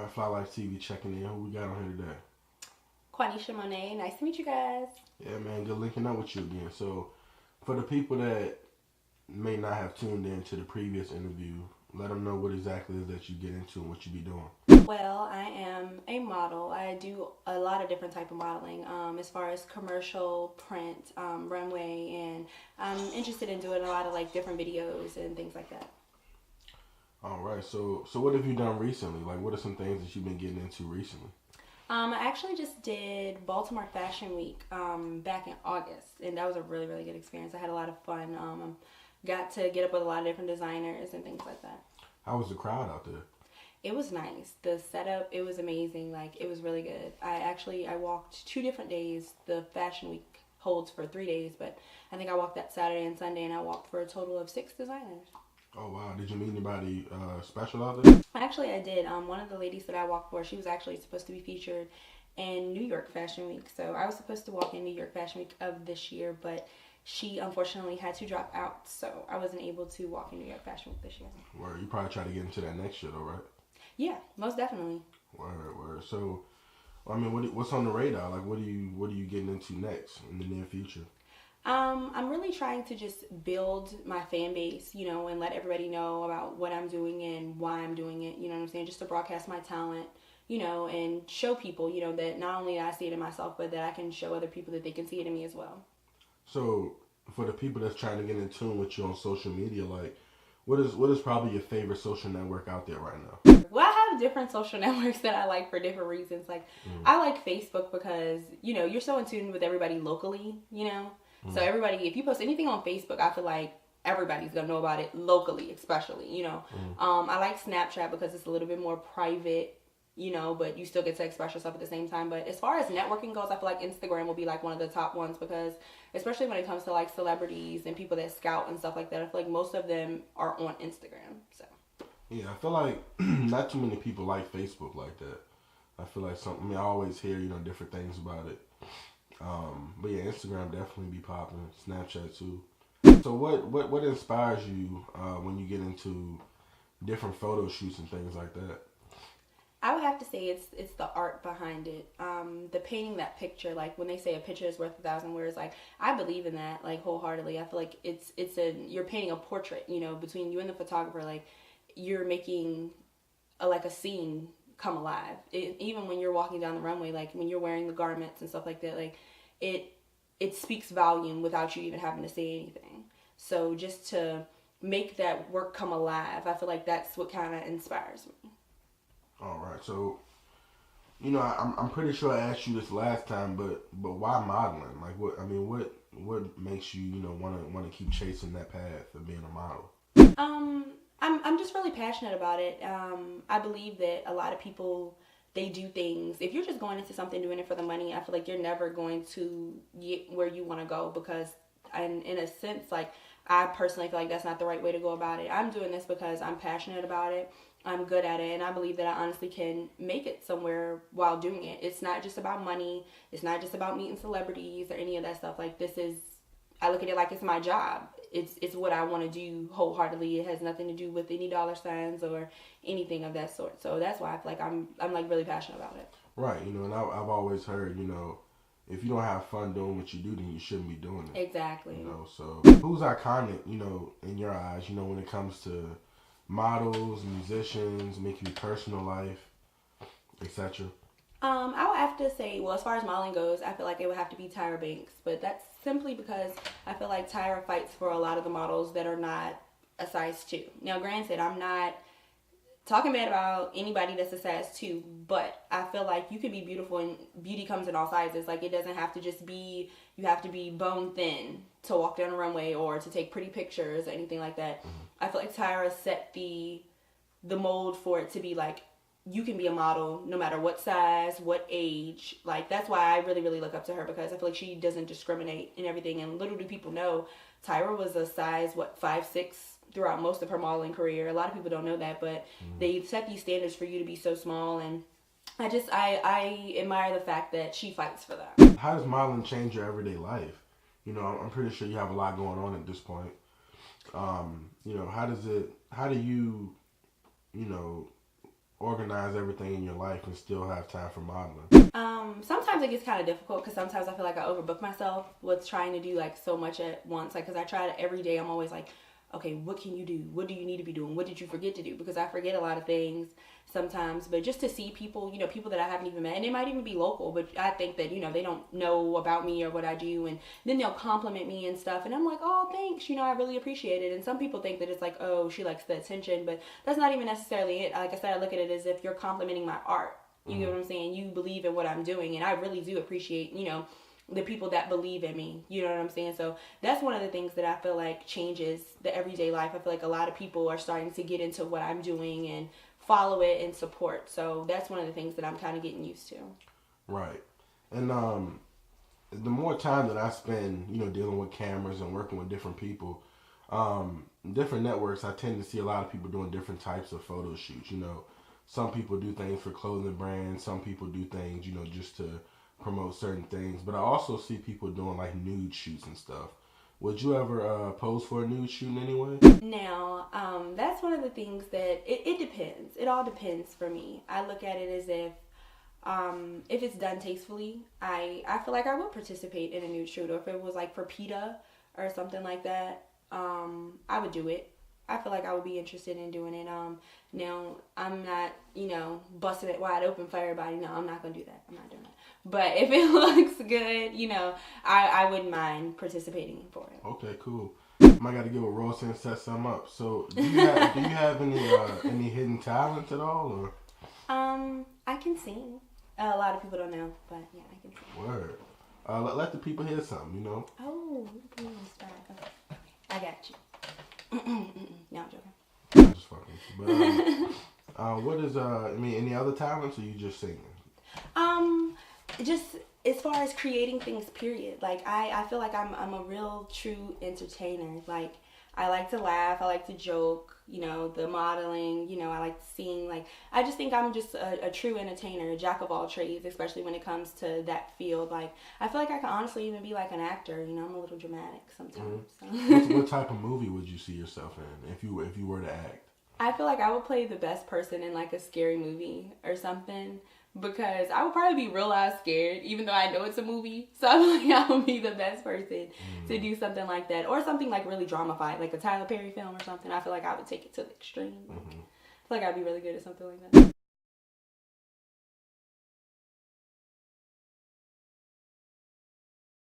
Fly Life TV checking in. Who we got on here today? QuanishaMona. Nice to meet you guys. Yeah, man, good linking up with you again. So, for the people that may not have tuned in to the previous interview, let them know what exactly is that you get into and what you be doing. Well, I am a model. I do a lot of different type of modeling, as far as commercial, print, runway, and I'm interested in doing a lot of like different videos and things like that. All right. So what have you done recently? Like, what are some things that you've been getting into recently? I actually just did Baltimore Fashion Week back in August, and that was a really, really good experience. I had a lot of fun. Got to get up with a lot of different designers and things like that. How was the crowd out there? It was nice. The setup, it was amazing. Like, it was really good. I walked 2 different days. The Fashion Week holds for 3 days, but I think I walked that Saturday and Sunday, and I walked for a total of 6 designers. Oh, wow. Did you meet anybody special out there? Actually, I did. One of the ladies that I walked for, she was actually supposed to be featured in New York Fashion Week. So I was supposed to walk in New York Fashion Week of this year, but she unfortunately had to drop out, so I wasn't able to walk in New York Fashion Week this year. Word. You probably try to get into that next year, though, right? Yeah, most definitely. Word. So, I mean, what's on the radar? Like, what are you getting into next in the near future? I'm really trying to just build my fan base, and let everybody know about what I'm doing and why I'm doing it, you know what I'm saying? Just to broadcast my talent, and show people, that not only I see it in myself, but that I can show other people that they can see it in me as well. So, for the people that's trying to get in tune with you on social media, like, what is probably your favorite social network out there right now? Well, I have different social networks that I like for different reasons. Like, I like Facebook because, you're so in tune with everybody locally. So everybody, if you post anything on Facebook, I feel like everybody's going to know about it locally, especially. I like Snapchat because it's a little bit more private, but you still get to express yourself at the same time. But as far as networking goes, I feel like Instagram will be like one of the top ones because especially when it comes to like celebrities and people that scout and stuff like that, I feel like most of them are on Instagram. So yeah, I feel like not too many people like Facebook like that. I feel like I always hear different things about it. But yeah, Instagram definitely be popping. Snapchat too. So what inspires you when you get into different photo shoots and things like that? I would have to say it's the art behind it. The painting that picture, like when they say a picture is worth 1,000 words, like I believe in that, like wholeheartedly. I feel like you're painting a portrait, between you and the photographer. Like you're making a scene come alive. Even when you're walking down the runway, like when you're wearing the garments and stuff like that, like it speaks volume without you even having to say anything. So just to make that work come alive, I feel like that's what kind of inspires me. All right, so I'm pretty sure I asked you this last time, but why modeling? Like what makes you want to keep chasing that path of being a model? I'm just really passionate about it. I believe that a lot of people, they do things. If you're just going into something doing it for the money, I feel like you're never going to get where you want to go because, in a sense, like I personally feel like that's not the right way to go about it. I'm doing this because I'm passionate about it. I'm good at it, and I believe that I honestly can make it somewhere while doing it. It's not just about money. It's not just about meeting celebrities or any of that stuff. Like I look at it like it's my job. It's what I want to do wholeheartely. It has nothing to do with any dollar signs or anything of that sort. So that's why I feel like I'm like really passionate about it. Right, and I've always heard, if you don't have fun doing what you do, then you shouldn't be doing it. Exactly. So who's iconic, in your eyes, when it comes to models, musicians, maybe personal life, etc.? I would have to say, well, as far as modeling goes, I feel like it would have to be Tyra Banks, but that's simply because I feel like Tyra fights for a lot of the models that are not a size 2. Now, granted, I'm not talking bad about anybody that's a size 2, but I feel like you can be beautiful and beauty comes in all sizes. Like, it doesn't have to just be, you have to be bone thin to walk down a runway or to take pretty pictures or anything like that. I feel like Tyra set the mold for it to be like, you can be a model no matter what size, what age. Like, that's why I really, really look up to her because I feel like she doesn't discriminate in everything. And little do people know, Tyra was a size, 5'6" throughout most of her modeling career. A lot of people don't know that, but they set these standards for you to be so small. And I admire the fact that she fights for that. How does modeling change your everyday life? I'm pretty sure you have a lot going on at this point. How do you organize everything in your life and still have time for modeling? Sometimes it gets kind of difficult because sometimes I feel like I overbook myself with trying to do like so much at once. Like, because I try to every day, I'm always like, okay, what can you do? What do you need to be doing? What did you forget to do? Because I forget a lot of things sometimes. But just to see people, people that I haven't even met, and they might even be local, but I think that, they don't know about me or what I do. And then they'll compliment me and stuff. And I'm like, oh, thanks. I really appreciate it. And some people think that it's like, oh, she likes the attention. But that's not even necessarily it. Like I said, I look at it as if you're complimenting my art. You get what I'm saying? You believe in what I'm doing. And I really do appreciate, the people that believe in me. You know what I'm saying? So that's one of the things that I feel like changes the everyday life. I feel like a lot of people are starting to get into what I'm doing and follow it and support. So that's one of the things that I'm kind of getting used to. Right. And the more time that I spend, dealing with cameras and working with different people, different networks, I tend to see a lot of people doing different types of photo shoots. Some people do things for clothing brands. Some people do things, just to promote certain things. But I also see people doing like nude shoots and stuff. Would you ever pose for a nude shoot in any way? Now, that's one of the things that it depends. It all depends for me. I look at it as if it's done tastefully, I feel like I would participate in a nude shoot. Or if it was like for PETA or something like that, I would do it. I feel like I would be interested in doing it. Now, I'm not, busting it wide open for everybody. No, I'm not going to do that. I'm not doing that. But if it looks good, I wouldn't mind participating for it. Okay, cool. I got to give a roast and set some up. So, do you have any hidden talents at all, or? I can sing. A lot of people don't know, but yeah, I can sing. Word. Let the people hear something, Oh, you can start. Okay, I got you. No, I'm joking. I'm just fucking. But what is any other talents, or you just singing? Just as far as creating things, period. Like I feel like I'm a real true entertainer. Like I like to laugh, I like to joke, the modeling, I like to sing. Like I just think I'm just a true entertainer, a jack of all trades, especially when it comes to that field. Like I feel like I can honestly even be like an actor. I'm a little dramatic sometimes. Mm-hmm. So. What type of movie would you see yourself in if you were to act? I feel like I would play the best person in like a scary movie or something. Because I would probably be real ass scared, even though I know it's a movie. So I feel like I would be the best person to do something like that. Or something like really drama-fied, like a Tyler Perry film or something. I feel like I would take it to the extreme. I feel like I'd be really good at something like that.